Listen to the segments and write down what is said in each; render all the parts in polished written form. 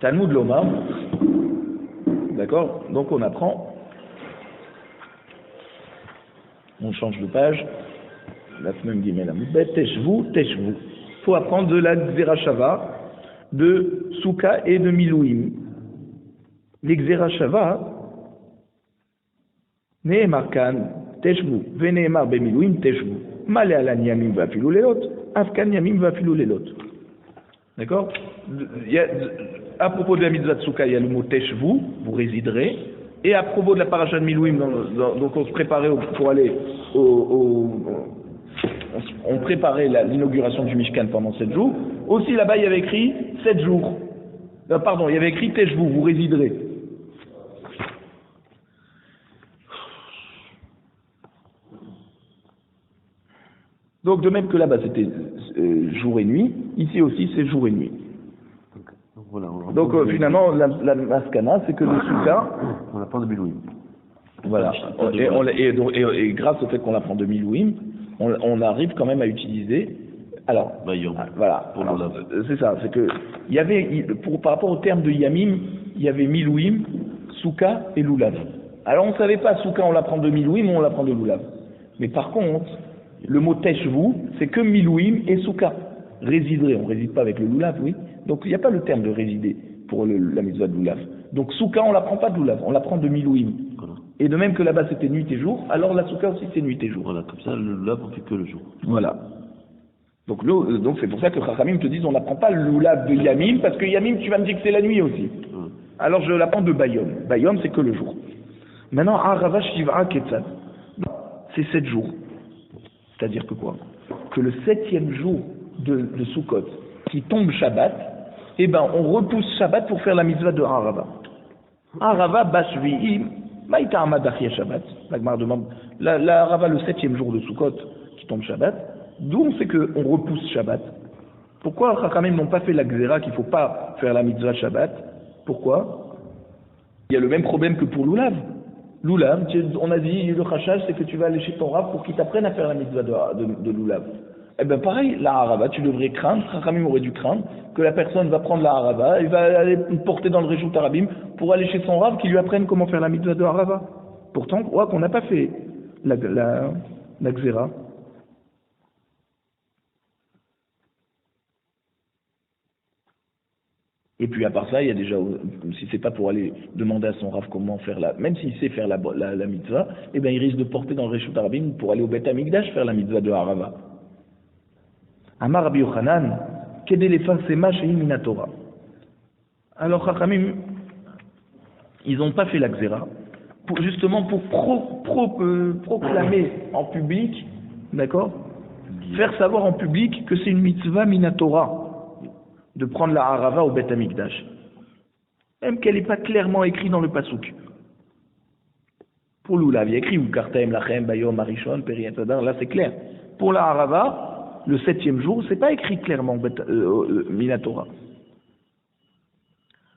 Talmud Lomar. D'accord? Donc on apprend. On change de page. La semaine guillemets la moubet. Teshvou. Il faut apprendre de la Xerashava, de Souka et de Milouim. Les Xerashava, Nehemar kan Teshvou, Venehemar be Milouim Teshvou. Malé alan yamim va filou lelot, afkan yamim va filou lelot. D'accord? À propos de la mitzvah de Souka, il y a le mot Teshvou, vous résiderez. Et à propos de la paracha de Milouim, donc on se préparait pour aller on préparait l'inauguration du Mishkan pendant 7 jours. Aussi là-bas, il y avait écrit 7 jours. Pardon, il y avait écrit Teshvou, vous résiderez. Donc de même que là-bas c'était jour et nuit, ici aussi c'est jour et nuit. Donc finalement la maskana c'est que le Souka, on apprend de Milouim. Voilà. Et grâce au fait qu'on apprend de Milouim, on arrive quand même à utiliser. Alors, voilà. C'est ça. C'est que il y avait par rapport au terme de Yamim, il y avait Milouim, Souka et Lulav. Alors on ne savait pas Souka on l'apprend de Milouim ou on l'apprend de Lulav. Mais par contre, le mot Teshvou, c'est que Milouim et Souka. Résiderait, on ne réside pas avec le Lulav, oui. Donc il n'y a pas le terme de résider pour la mitzvah de Lulav. Donc Souka, on ne l'apprend pas de Lulav, on l'apprend de Milouim. Voilà. Et de même que là-bas c'était nuit et jour, alors la Souka aussi c'est nuit et jour. Voilà, comme ça le Lulav on fait que le jour. Voilà. Donc c'est pour ça que Chachamim te disent on n'apprend pas le Lulav de Yamim, parce que Yamim tu vas me dire que c'est la nuit aussi. Alors je l'apprends de Bayom. Bayom c'est que le jour. Maintenant, Arava Shiv'a Ketzad. C'est 7 jours. C'est-à-dire que quoi? Que le 7e jour de Sukkot, qui tombe Shabbat, eh ben, on repousse Shabbat pour faire la mitzvah de Arava. Arava Bashvi'im, Maïta Amadachia Shabbat. La demande, la Arava, le 7e jour de Sukkot, qui tombe Shabbat, d'où on sait qu'on repousse Shabbat. Pourquoi quand même n'ont pas fait la Xéra qu'il ne faut pas faire la mitzvah Shabbat? Pourquoi? Il y a le même problème que pour Lulav. Lulav, on a dit, le khashaj, c'est que tu vas aller chez ton Rav pour qu'il t'apprenne à faire la mitzvah de Lulav. Eh bien pareil, la harava, tu devrais craindre, Chachamim aurait dû craindre, que la personne va prendre la harava, il va aller porter dans le réjout arabim pour aller chez son Rav qui lui apprenne comment faire la mitzvah de harava. Pourtant, on voit qu'on n'a pas fait la xéra. Et puis à part ça, il y a déjà, si c'est pas pour aller demander à son Rav comment faire même s'il sait faire la mitzvah, eh bien il risque de porter dans le réjout arabim pour aller au Beth Amikdash faire la mitzvah de harava. Amar Rabbi Yochanan, Kedé les Farsema chez Minatora. Alors, Chachamim, ils n'ont pas fait la Xéra, justement pour proclamer en public, d'accord, faire savoir en public que c'est une mitzvah Minatora de prendre la Harava au Beth Amikdash. Même qu'elle n'est pas clairement écrite dans le Pasuk. Pour Lulav, il y a écrit Ukartaem Lachem, Bayom, Arishon, Periyat Adar, là c'est clair. Pour la Harava, le 7e jour, c'est pas écrit clairement Minatora.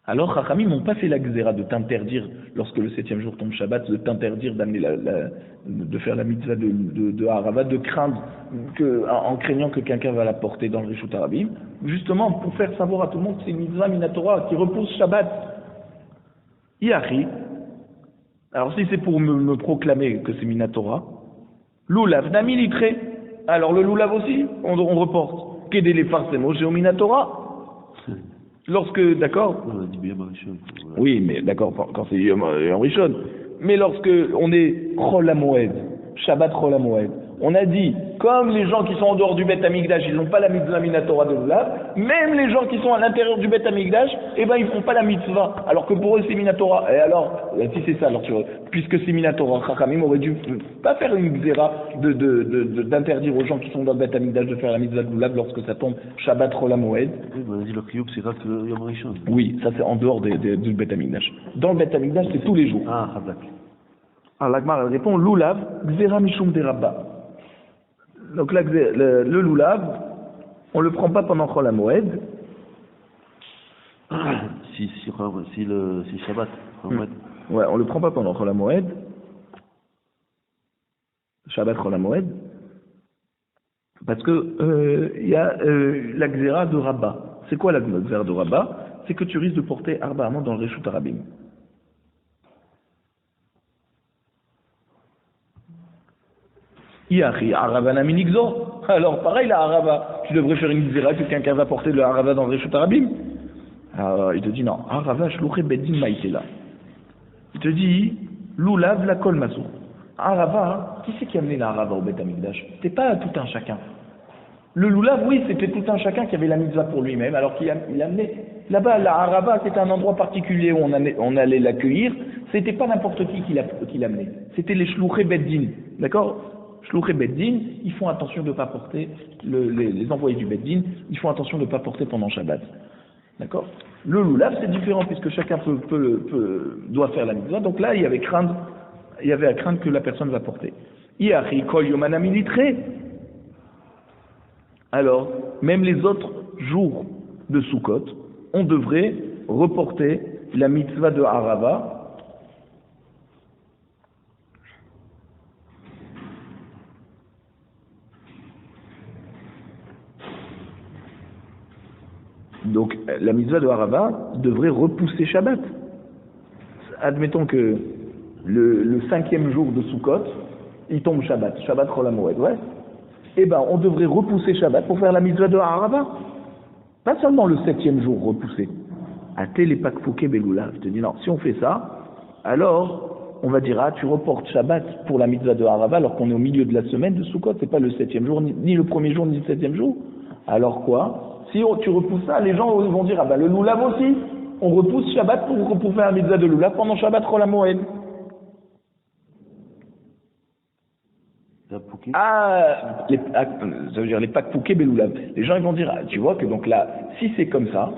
Alors, Chachamim n'ont pas fait la Xéra de t'interdire, lorsque le 7e jour tombe Shabbat, de t'interdire d'amener de faire la mitzvah de Harava, de craindre en craignant que quelqu'un va la porter dans le Rishut Arabim, justement pour faire savoir à tout le monde que c'est une mitzvah Minatora qui repousse Shabbat. Iachi. Alors, si c'est pour me proclamer que c'est Minatora, Lulav Nami Litre. Alors le Lulav aussi, on reporte. Kedé les Farsemo chez Minatora. Lorsque, d'accord? On a dit bien Rishon. Oui, mais d'accord, quand c'est en Rishon. Mais lorsque on est Chol HaMoed, Shabbat Chol HaMoed, on a dit, comme les gens qui sont en dehors du Beth Amikdash, ils n'ont pas la mitzvah Minatora de Lulav, même les gens qui sont à l'intérieur du Beth Amikdash, eh ben ils font pas la mitzvah, alors que pour eux c'est Minatora. Et alors, si c'est ça, alors puisque c'est Minatora, Chachamim aurait dû pas faire une xéra d'interdire aux gens qui sont dans le Beth Amikdash de faire la mitzvah de Lulav lorsque ça tombe Shabbat Chol HaMoed. Oui, on a dit le Kriyuk c'est Rak Yom Rishon. Oui, ça c'est en dehors du Beth Amikdash. Dans le Beth Amikdash, c'est tous les jours. Ah, Hablak. Alors l'Agmar elle répond, Lulav, Xéra Mishum Derabba. Donc là, le Lulav, on le prend pas pendant Chol HaMoed. Si Shabbat. Ouais, on le prend pas pendant Chol HaMoed. Shabbat Chol HaMoed. Parce que il y a la Xéra de Rabbah. C'est quoi la Xéra de Rabbah? c'est que tu risques de porter Arba Amot dans le Reshut Arabim. Iachi Aravana Minigzo. Alors pareil la Arava, tu devrais faire une zéra que quelqu'un va porter le Arava dans le Reshut Arabim. Alors il te dit non, Arava Shlouché Beddin Maïtela. Il te dit Loulav la Kol Masou. Arava, qui c'est qui a amené la Arava au Beth Amikdash? C'était pas tout un chacun. Le Loulav, oui, c'était tout un chacun qui avait la mitzvah pour lui-même, alors qu'il a amené. Là-bas, la Arava, c'était un endroit particulier où on allait l'accueillir. C'était pas n'importe qui l'amenait. C'était les Shlouché Beddin. D'accord? Shlouché Beddin, ils font attention de ne pas porter, les envoyés du Beddin, ils font attention de ne pas porter pendant Shabbat. D'accord? Le Loulav, c'est différent, puisque chacun doit faire la mitzvah. Donc là, il y avait à craindre que la personne va porter. Iachi kol yomana militré. Alors, même les autres jours de Sukkot, on devrait reporter la mitzvah de Arava. Donc, la mitzvah de Arava devrait repousser Shabbat. Admettons que le 5e jour de Sukkot, il tombe Shabbat Chol HaMoed, ouais. Eh ben, on devrait repousser Shabbat pour faire la mitzvah de Arava. Pas seulement le 7e jour repousser. Até les pakfouké beloula. Je te dis non, si on fait ça, alors on va dire ah tu reportes Shabbat pour la mitzvah de Arava alors qu'on est au milieu de la semaine de Sukkot, c'est pas le 7e jour, ni le premier jour, ni le 7e jour. Alors quoi? Si tu repousses ça, les gens vont dire ah ben le Loulav aussi, on repousse Shabbat pour faire la mitzvah de Loulav pendant Shabbat Chol HaMoed. Ça veut dire les pakfouké beloulav. Les gens ils vont dire, tu vois que donc là, si c'est comme ça,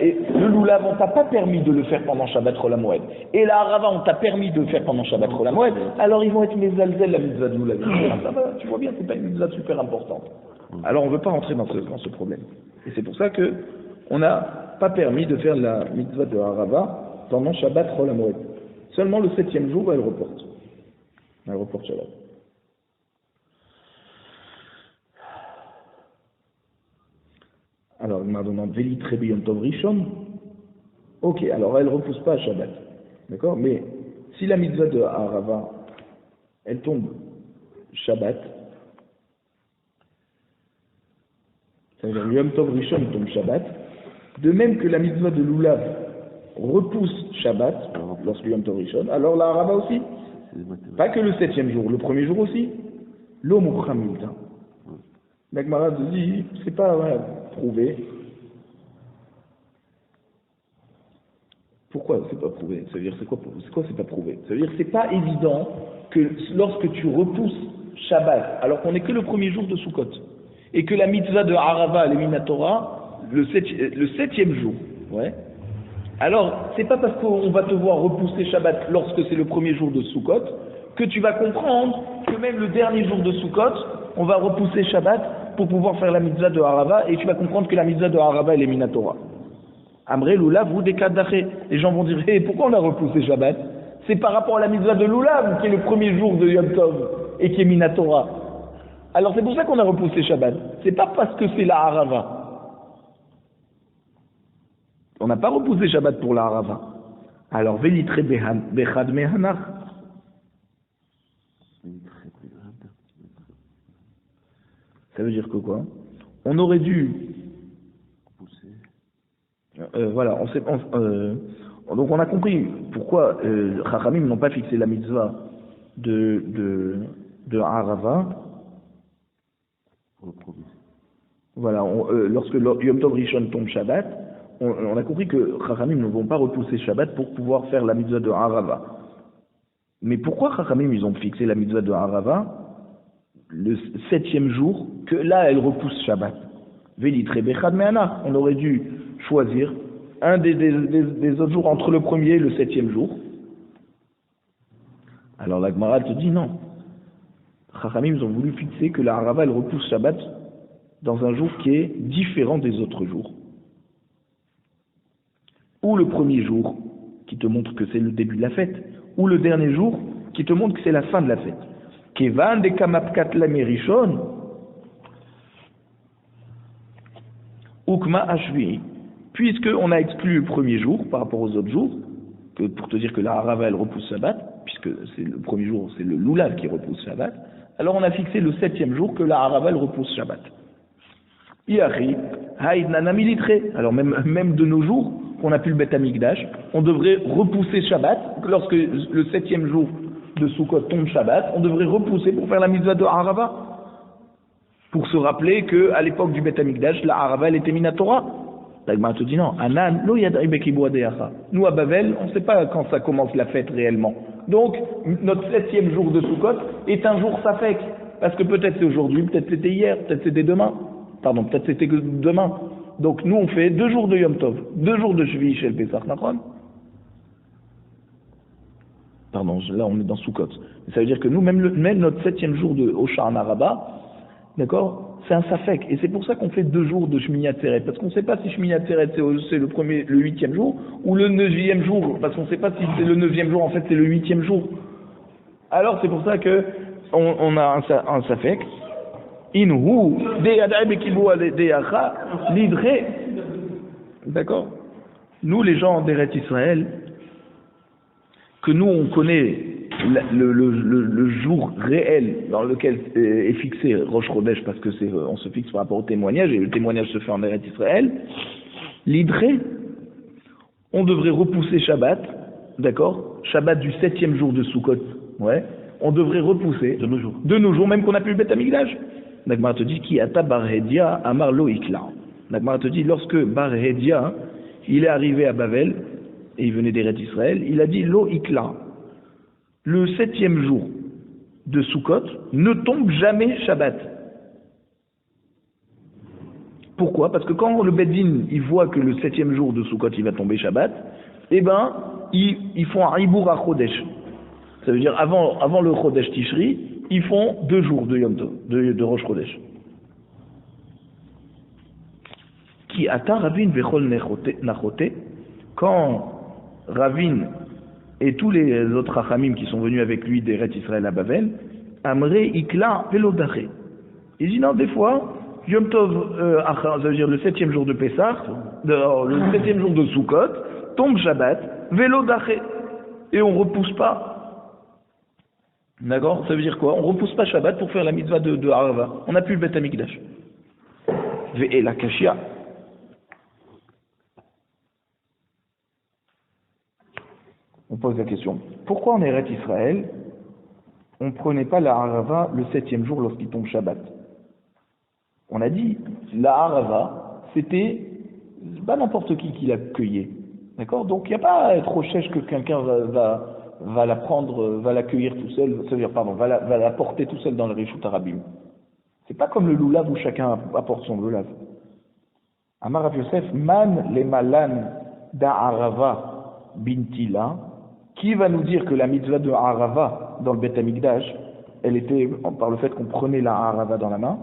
et le loulav on t'a pas permis de le faire pendant Shabbat Chol HaMoed, et la harava on t'a permis de le faire pendant Shabbat Chol HaMoed, alors ils vont être mezalzel la mitzvah de loulav. Ça va, tu vois bien, c'est pas une mitzvah super importante. Alors on veut pas rentrer dans ce problème. Et c'est pour ça que on n'a pas permis de faire la mitzvah de harava pendant Shabbat Chol HaMoed. Seulement le 7e jour elle reporte. Elle reporte Shabbat. Alors, il m'a demandé Veli Trebi Yom Tov Rishon. Ok, alors elle ne repousse pas à Shabbat. D'accord? Mais si la mitzvah de Arava, elle tombe Shabbat, ça veut dire Yom Tov Rishon tombe Shabbat, de même que la mitzvah de Loulav repousse Shabbat, lorsque Yom Tov Rishon, alors la Arava aussi. Pas que le 7e jour, le premier jour aussi. L'homme au Khamilta. La Gemara te dit, c'est pas prouvé. Pourquoi c'est pas prouvé? Ça veut dire c'est quoi c'est pas prouvé? Ça veut dire c'est pas évident que lorsque tu repousses Shabbat, alors qu'on n'est que le premier jour de Sukkot, et que la mitzvah de Arava, l'Eminatora, le 7e jour, ouais. Alors, c'est pas parce qu'on va te voir repousser Shabbat lorsque c'est le premier jour de Sukkot, que tu vas comprendre que même le dernier jour de Sukkot, on va repousser Shabbat pour pouvoir faire la mitzvah de Arava, et tu vas comprendre que la mitzvah de Arava est l'Eminatora. Amré, Loulav, vous des cas d'aché. Les gens vont dire, pourquoi on a repoussé Shabbat? C'est par rapport à la mitzvah de Loulav, qui est le premier jour de Yom Tov, et qui est Minatora. Alors c'est pour ça qu'on a repoussé Shabbat. C'est pas parce que c'est la Arava. On n'a pas repoussé Shabbat pour la Arava. Alors, Velitre Bechad Mehanach. Ça veut dire que quoi? On aurait dû voilà, donc on a compris pourquoi Chachamim n'ont pas fixé la mitzvah de Arava. Voilà, lorsque Yom Tov Rishon tombe Shabbat, on a compris que Chachamim ne vont pas repousser Shabbat pour pouvoir faire la mitzvah de Arava. Mais pourquoi Chachamim ils ont fixé la mitzvah de Arava le 7e jour, que là elle repousse Shabbat? Velitre Bechad Mehanach. On aurait dû choisir un des autres jours entre le premier et le 7e jour. Alors la Gemara te dit non. Chachamim ils ont voulu fixer que la Arava elle repousse Shabbat dans un jour qui est différent des autres jours. Ou le premier jour qui te montre que c'est le début de la fête, ou le dernier jour qui te montre que c'est la fin de la fête. Kevan de Kamapkat Lamerishon Ukma Ashvi, puisqu'on a exclu le premier jour par rapport aux autres jours, pour te dire que la Harava elle repousse Shabbat, puisque c'est le premier jour, c'est le Lulav qui repousse Shabbat, alors on a fixé le 7e jour que la Harava elle repousse Shabbat. Alors même de nos jours, qu'on n'a plus le Beth Amikdash, on devrait repousser Shabbat, lorsque le 7e jour de Sukkot tombe Shabbat, on devrait repousser pour faire la mitzvah de Harava, pour se rappeler qu'à l'époque du Beth Amikdash, la Harava elle était Minatora. L'Agmara te dit non, Anan, lo yadai bekibo adeyacha. Nous à Bavel, on ne sait pas quand ça commence la fête réellement. Donc, notre 7e jour de Sukkot est un jour safek. Parce que peut-être c'est aujourd'hui, peut-être c'était hier, peut-être c'était demain. Pardon, peut-être c'était demain. Donc nous on fait 2 jours de Yom Tov, 2 jours de Shvi Shel Pesach, Nachon. Pardon, là on est dans Sukkot. Ça veut dire que nous, même notre 7e jour de Oshana Rabbah, d'accord, c'est un safek. Et c'est pour ça qu'on fait 2 jours de Shmini Atzeret. Parce qu'on ne sait pas si Shmini Atzeret c'est le 8e jour, ou le 9e jour. Parce qu'on ne sait pas si c'est le 9e jour, en fait c'est le 8e jour. Alors c'est pour ça que on a un safek. Inhu lidre. D'accord. Nous les gens d'Eretz Israël, que nous on connaît le jour réel dans lequel est fixé Rosh Chodesh, parce que on se fixe par rapport au témoignage, et le témoignage se fait en Eretz Israël, l'idre, on devrait repousser Shabbat, d'accord, Shabbat du 7e jour de Sukkot, ouais, on devrait repousser de nos jours, même qu'on n'a plus le Beth Amikdash. L'Agmara te dit qui ata bar Hedia amar lo ikla. L'Agmara te dit lorsque bar Hedia il est arrivé à Bavel et il venait d'Eretz Israël, il a dit lo ikla. Le 7e jour de Sukkot ne tombe jamais Shabbat. Pourquoi? Parce que quand le Beddin il voit que le 7e jour de Sukkot il va tomber Shabbat, eh ben ils font un Ibour à Chodesh. Ça veut dire avant le Chodesh Tishri, ils font 2 jours de Yom Tov, de Rosh Chodesh. Qui ata Ravin vechol nachote, quand Ravin et tous les autres Chachamim qui sont venus avec lui d'Eretz Israël à Bavel, Amré ikla velodaché. Il dit non, des fois, Yom Tov, ça veut dire le 7e jour de Pessah, le 7e jour de Sukkot, tombe Shabbat, velodaché, et on repousse pas. D'accord? Ça veut dire quoi? On repousse pas Shabbat pour faire la mitzvah de Harava. On n'a plus le Beth Amikdash. Ve'e la kashia. On pose la question. Pourquoi en Eretz Israël, on ne prenait pas la Harava le 7e jour lorsqu'il tombe Shabbat? On a dit, la Harava, c'était pas n'importe qui la cueillait. D'accord? Donc il n'y a pas à être au chèche que quelqu'un va la prendre, va l'accueillir tout seul, c'est-à-dire, pardon, va la porter tout seul dans le Rishut Arabim. C'est pas comme le Lulav où chacun apporte son Lulav. Amar Rav Yosef, man le malan da'arava bintila, qui va nous dire que la mitzvah de Harava dans le Beth Amikdash, elle était par le fait qu'on prenait la Harava dans la main,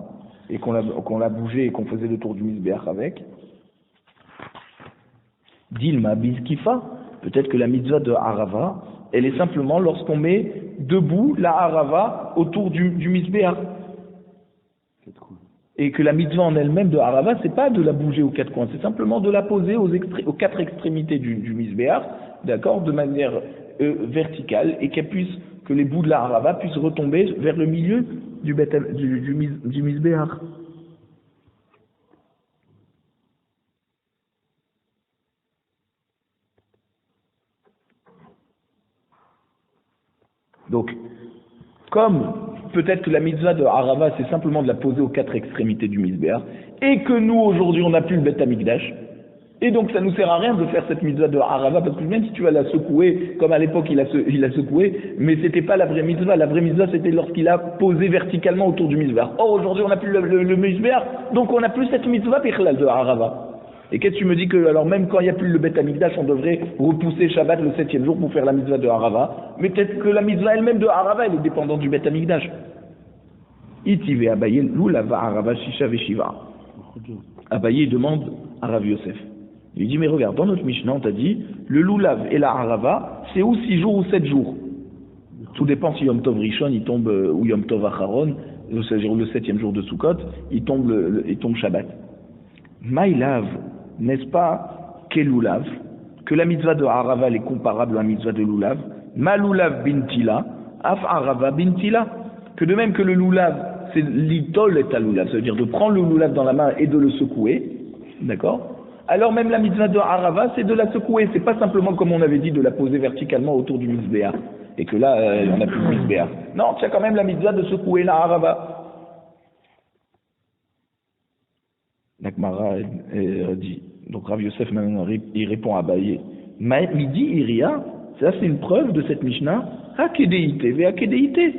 et qu'on la bougeait et qu'on faisait le tour du Mizbeach avec. Dilma bizkifa, peut-être que la mitzvah de Harava, elle est simplement lorsqu'on met debout la Harava autour du Mizbeach. Et que la mitzvah en elle-même de Harava, c'est pas de la bouger aux 4 coins, c'est simplement de la poser aux 4 extrémités du Mizbeach, d'accord, de manière verticale, et que les bouts de la Harava puissent retomber vers le milieu du Mizbeach. Donc, comme peut-être que la mitzvah de Harava, c'est simplement de la poser aux 4 extrémités du Mizbeach, et que nous, aujourd'hui, on n'a plus le Beth Amikdash, et donc ça nous sert à rien de faire cette mitzvah de Harava, parce que même si tu vas la secouer, comme à l'époque il a secoué, mais c'était pas la vraie mitzvah c'était lorsqu'il a posé verticalement autour du Mizbeach. Or, aujourd'hui, on n'a plus le Mizbeach, donc on n'a plus cette mitzvah Pichlal de Harava. Et qu'est-ce que tu me dis que, alors même quand il n'y a plus le Beth Amikdash, on devrait repousser Shabbat le 7e jour pour faire la mitzvah de Harava, mais peut-être que la mitzvah elle-même de Harava, elle est dépendante du Beth Amikdash. Itive Abaye, l'oulava Harava Shisha Veshiva. Abaye demande à Rav Yosef. Il lui dit, mais regarde, dans notre Mishnah, on t'a dit, le Lulav et la Harava, c'est ou 6 jours ou 7 jours. Tout dépend si Yom Tov Rishon, il tombe, ou Yom Tov Acharon, c'est-à-dire le 7e jour de Sukkot, il tombe Shabbat. Maïlav, n'est-ce pas Kelulav, que la mitzvah de Arava est comparable à la mitzvah de Lulav, Ma Lulav bintila, Af Arava bintila, que de même que le Lulav, c'est l'itol et Lulav, ça veut dire de prendre le Lulav dans la main et de le secouer, d'accord? Alors même la mitzvah de Arava, c'est de la secouer, c'est pas simplement comme on avait dit de la poser verticalement autour du Mizbeah, et que là, on n'a plus de Mizbeah. Non, tu as quand même la mitzvah de secouer la Arava. La Gemara dit, donc Rav Yosef maintenant il répond à Abaye, midi iria, ça c'est une preuve de cette Mishnah, hakedeite ve hakedeite.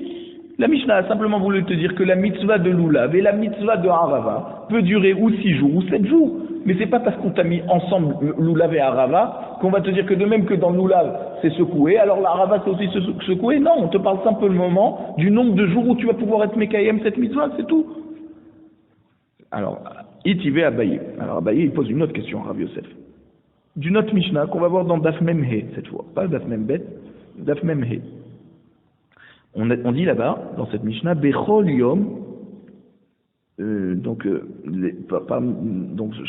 La Mishnah a simplement voulu te dire que la mitzvah de Lulav et la mitzvah de Arava peut durer ou 6 jours ou 7 jours. Mais c'est pas parce qu'on t'a mis ensemble Lulav et Arava qu'on va te dire que de même que dans Lulav c'est secoué, alors l'Arava c'est aussi secoué. Non, on te parle simplement du nombre de jours où tu vas pouvoir être Mekayem cette mitzvah, c'est tout. Alors, Itivé Abaye. Alors Abaye il pose une autre question à Rav Yosef. D'une autre Mishnah qu'on va voir dans Daf Memhe cette fois, pas Daf Membet, Daf Memhe. On dit là-bas, dans cette Mishnah, Bechol Yom, donc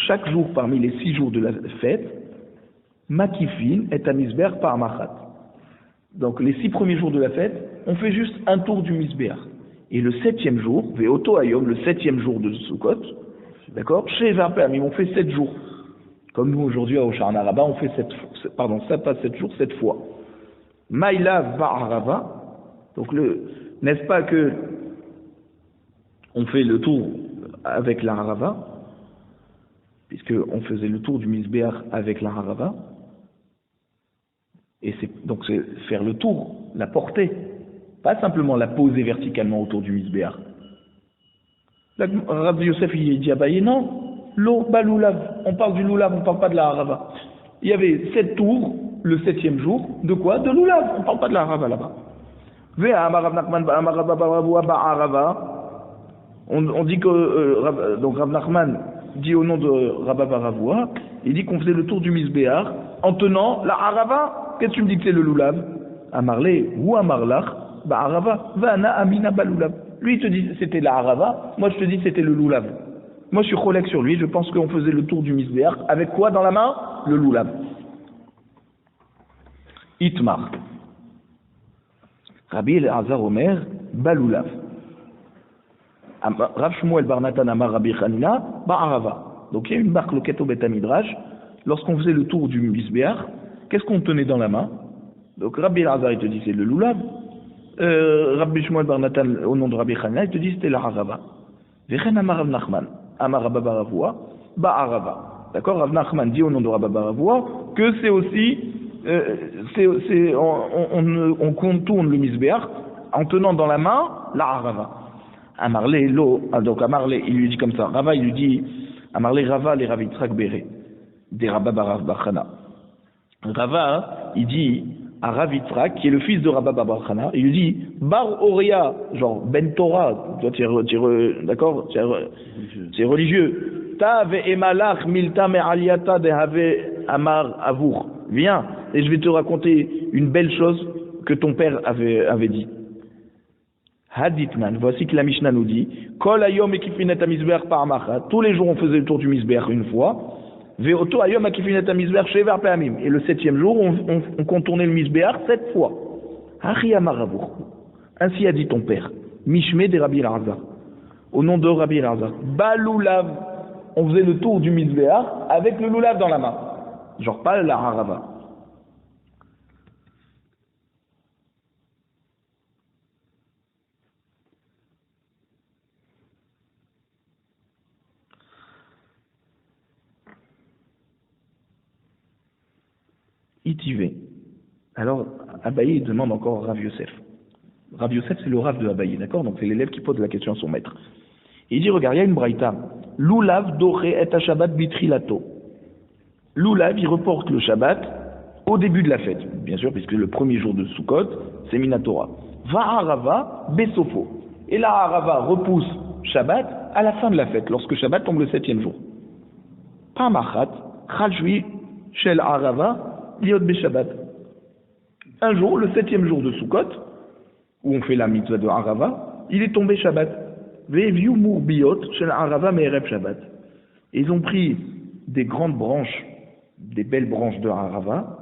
chaque jour parmi les 6 jours de la fête, Makifin et Amisber par Machat. Donc les 6 premiers jours de la fête, on fait juste un tour du Misber. Et le 7e jour, Veoto Ayom, le 7e jour de Sukkot, d'accord, chez Varpamim, on fait 7 jours. Comme nous aujourd'hui à Oshana Rabba, on fait 7 jours, 7 fois. Maïla Va'arava, donc n'est-ce pas que on fait le tour avec la Harava, puisque on faisait le tour du Mizbeach avec la Harava, et c'est faire le tour, la porter, pas simplement la poser verticalement autour du Mizbeach. Rabbi Yosef il dit Abaye non, l'eau balulav, on parle du lulav, on parle pas de la Harava. Il y avait 7 tours le 7e jour, de quoi? De lulav, on parle pas de la Harava là-bas. On dit que donc Rav Nachman dit au nom de Rabba Baravua, il dit qu'on faisait le tour du Mizbeach en tenant la Harava. Qu'est-ce que tu me dis que c'est le Lulav? Amarle ou Amarlach Ba'arava Vana Amina Balulav. Lui il te dit c'était la Harava, moi je te dis c'était le Lulav. Moi je suis cholek sur lui, je pense qu'on faisait le tour du Mizbeach avec quoi dans la main? Le Lulav. Itmar. Rabbi Elazar Omer, Balulav. Rav Shmuel Bar Natan Amar Rabbi Chanina, Ba'arava. Donc il y a une marque loquette au Beth Midrash. Lorsqu'on faisait le tour du Mizbeach, qu'est-ce qu'on tenait dans la main? Donc Rabbi Elazar il te dit c'est le Lulav. Rabbi Shmuel Bar Natan au nom de Rabbi Chanina il te dit c'était la Harava. Vechen Amar Rav Nachman, Amar Rabba Baravua, Ba'arava. D'accord? Rav Nachman dit au nom de Rabba Baravua que c'est aussi on contourne le Mizbeach en tenant dans la main la Harava. Amarle lo, donc Amarle il lui dit comme ça, Rava il lui dit, Amarle Rava les Rav Yitzhak Béré, des Rabba Barav Bachana. Rava il dit à Rav Yitzhak qui est le fils de Rabba Bachana, il lui dit Bar Oria, genre Ben Torah, toi tu es d'accord, tu es religieux. Tav et Malach Milta me Aliata de Have Amar Avour. Viens, et je vais te raconter une belle chose que ton père avait dit. Haditman, voici que la Mishnah nous dit, Kol ayom ekifinet amizbeach par machat, tous les jours on faisait le tour du Mizbeach une fois, Veoto ayom ekifinet amizbeach shevar pe'amim, et le 7e jour on contournait le Mizbeach 7 fois. Hachi amarabour, ainsi a dit ton père, Mishme de Rabbi Elazar, au nom de Rabbi Elazar, Balulav, on faisait le tour du Mizbeach avec le lulav dans la main. Genre pas la Harava. Itivé. Alors Abaye demande encore à Rav Yosef. Rav Yosef c'est le Rav de Abaye, d'accord? Donc c'est l'élève qui pose la question à son maître. Et il dit regarde, il y a une braïta. Lulav doré et Shabbat bitrilato. Lulav, il reporte le Shabbat au début de la fête, bien sûr, puisque le premier jour de Sukkot, c'est Minatora. Va'arava besofo. Et la Harava repousse Shabbat à la fin de la fête, lorsque Shabbat tombe le 7e jour. Pamachat, chalshui, shel Harava, liot be Shabbat. Un jour, le 7e jour de Sukkot, où on fait la mitzvah de Harava, il est tombé Shabbat. Ve'viu murbiot shel Harava me'erev Shabbat. Et ils ont pris des grandes branches des belles branches de Arava,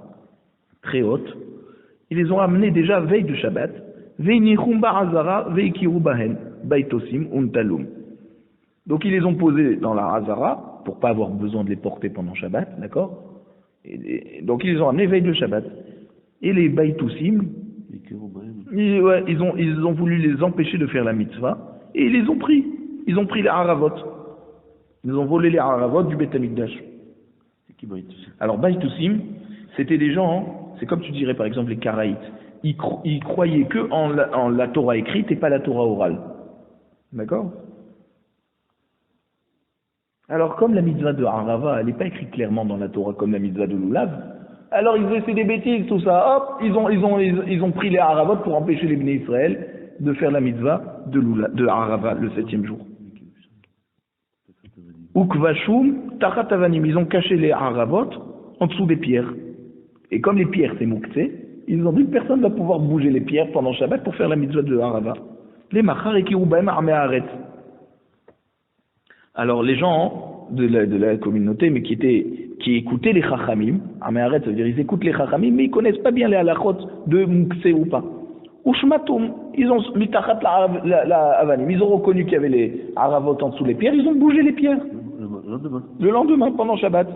très hautes. Ils les ont amenées déjà veille de Shabbat. Donc ils les ont posées dans la Hazara, pour pas avoir besoin de les porter pendant Shabbat, d'accord? Donc ils les ont amenées veille de Shabbat. Et les Baïtoussim, ils ont voulu les empêcher de faire la mitzvah, et ils les ont pris. Ils ont pris les Haravot. Ils ont volé les Haravot du Beth Amikdash. C'est qui Baïtoussim? Alors Baïtoussim, c'était des gens, c'est comme tu dirais par exemple les Karaïtes. Ils croyaient que en la Torah écrite et pas la Torah orale. D'accord? Alors comme la mitzvah de Harava, elle n'est pas écrite clairement dans la Torah comme la mitzvah de Lulav, alors ils essaient des bêtises, tout ça, hop, ils ont pris les Haravot pour empêcher les Bnei Israël de faire la mitzvah de Harava, le 7e jour. Ukvashum, Tachat Avanim, ils ont caché les Haravot en dessous des pierres. Et comme les pierres c'est Mouktsé, ils ont dit que personne ne va pouvoir bouger les pierres pendant Shabbat pour faire la mitzvah de Harava. Les Machar et Kirubaim Armé Haaretz. Alors les gens de la communauté, mais qui écoutaient les Chachamim, Armé Haaretz, ça veut dire ils écoutent les Chachamim, mais ils connaissent pas bien les halachot de Mouktsé ou pas. Ushmatum, ils ont mitachat la avanim, ils ont reconnu qu'il y avait les Haravot en dessous les pierres, ils ont bougé les pierres. Le lendemain, pendant Shabbat.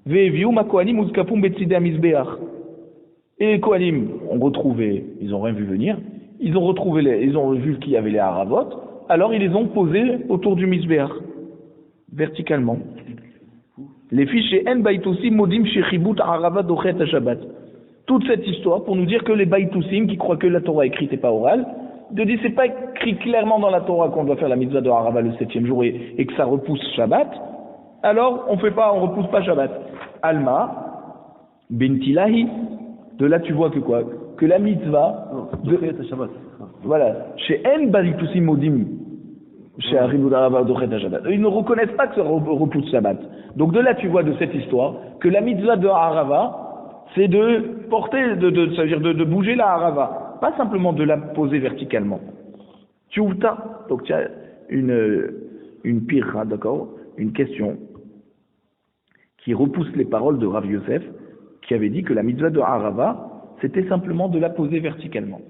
Ve'eviu makohanim uzkapum betzidei hamizbeach. Et les Kohanim ont retrouvé, ils n'ont rien vu venir, ils ont vu qu'il y avait les Haravot, alors ils les ont posés autour du Mizbeach, verticalement. Les fiches En Baïtoussim Modim Shechibut Harava Dochet Shabbat. Toute cette histoire pour nous dire que les Baïtoussim qui croient que la Torah écrite et pas orale, de dire c'est pas écrit clairement dans la Torah qu'on doit faire la mitzvah de Harava le 7e jour et que ça repousse Shabbat, alors on repousse pas Shabbat. Alma, Bentilahi. De là, tu vois que quoi? Que la mitzvah. Voilà. Chez En Baïtoussim Modim, chez Haribud Harava Dochet Shabbat. Ils ne reconnaissent pas que ça repousse Shabbat. Donc de là, tu vois de cette histoire que la mitzvah de Harava, c'est de porter, ça veut dire de bouger la Harava. Pas simplement de la poser verticalement. Tu ouvres ça. Donc tu as une pire, d'accord? Une question qui repousse les paroles de Rav Yosef, qui avait dit que la mitzvah de Harava, c'était simplement de la poser verticalement.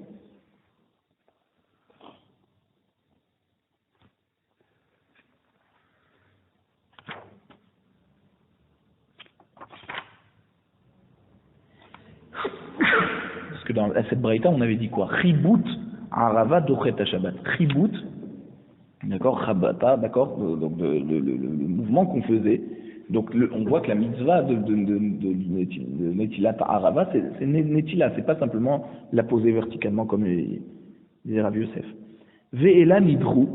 Parce que dans cette braïta, on avait dit quoi? Chibut Harava dochet Shabbat. Chibut, d'accord? Chabata, d'accord? Donc le mouvement qu'on faisait. Donc on voit que la mitzvah de Netilat Harava, c'est Netila, c'est pas simplement la poser verticalement comme disait Rav Yosef. Ve'ela nidru.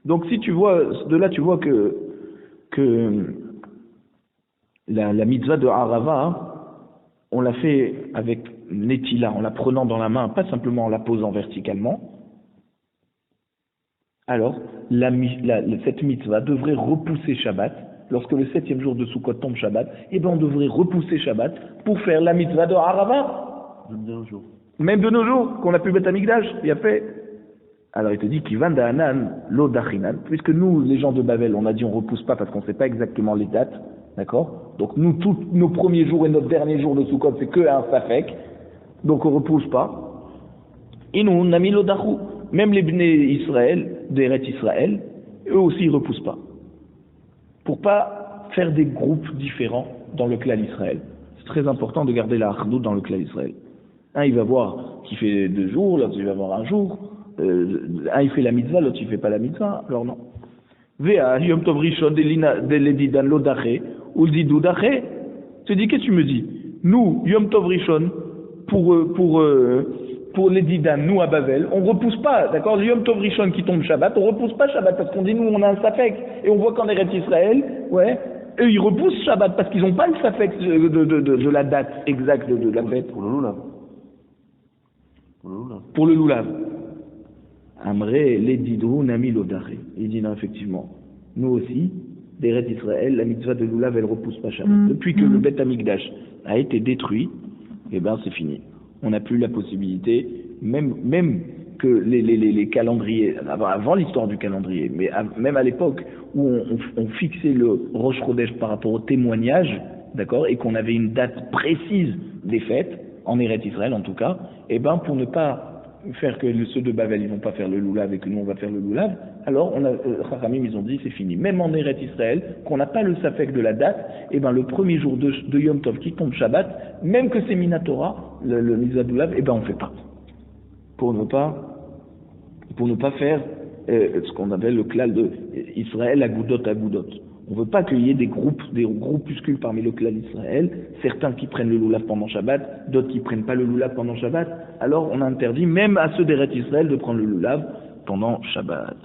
Donc si tu vois, de là tu vois que la mitzvah de Harava, on l'a fait avec Netila, en la prenant dans la main, pas simplement en la posant verticalement. Alors cette mitzvah devrait repousser Shabbat. Lorsque le 7e jour de Sukkot tombe Shabbat, eh bien on devrait repousser Shabbat pour faire la mitzvah de Harava. Même de nos jours, qu'on a pu Beth Amikdash, il y a fait. Alors il te dit Kivan da'anan lo dachinan, puisque nous, les gens de Babel, on a dit on repousse pas parce qu'on ne sait pas exactement les dates, d'accord? Donc nous, tous nos premiers jours et notre dernier jour de Sukkot, c'est que un safek, donc on repousse pas. Et nous, on a mis lo dachou. Même les Bnei Israël, d'Eret Israël, eux aussi ils repoussent pas. Pour pas faire des groupes différents dans le clan Israël. C'est très important de garder la Achdut dans le clan Israël. Un il va voir qui fait 2 jours, l'autre il va voir 1 jour. Un il fait la mitzvah, l'autre il fait pas la mitzvah. Alors non. Vea Yom Tov Rishon de l'Edidan lo daché ou le didou daché. Tu dis qu'est-ce que tu me dis? Nous Yom Tov Rishon pour les Didan, nous à Bavel, on repousse pas, d'accord? Le Yom Tov Rishon qui tombe Shabbat, on repousse pas Shabbat parce qu'on dit nous on a un safek et on voit qu'en Eretz Israël, ouais, eux ils repoussent Shabbat parce qu'ils n'ont pas le safek de la date exacte de la fête. Pour le Lulav. Pour le Lulav. Amré, les Didrou, Nami Lodare. Il dit non, effectivement. Nous aussi, d'Eretz Israël, la mitzvah de Lulav, elle repousse pas Shabbat. Depuis que le Beth Amikdash a été détruit, eh ben c'est fini. On n'a plus la possibilité, même que les calendriers, avant l'histoire du calendrier, mais même à l'époque où on fixait le Rosh Chodesh par rapport au témoignage, d'accord, et qu'on avait une date précise des fêtes, en Eretz Israël en tout cas, et ben pour ne pas faire que ceux de Babel ils vont pas faire le loulav et que nous on va faire le loulav, alors Chachamim ils ont dit c'est fini. Même en Eretz Israël, qu'on n'a pas le safek de la date, et ben le premier jour de Yom Tov qui tombe Shabbat, même que c'est Minatora, le mitzvah de loulav, et ben on fait pas. Pour ne pas faire ce qu'on appelle le klal de Israël agoudot. On ne veut pas qu'il y ait des groupuscules parmi le klal d'Israël, certains qui prennent le loulav pendant Shabbat, d'autres qui prennent pas le loulav pendant Shabbat. Alors on interdit même à ceux d'Eretz Israël de prendre le loulav pendant Shabbat.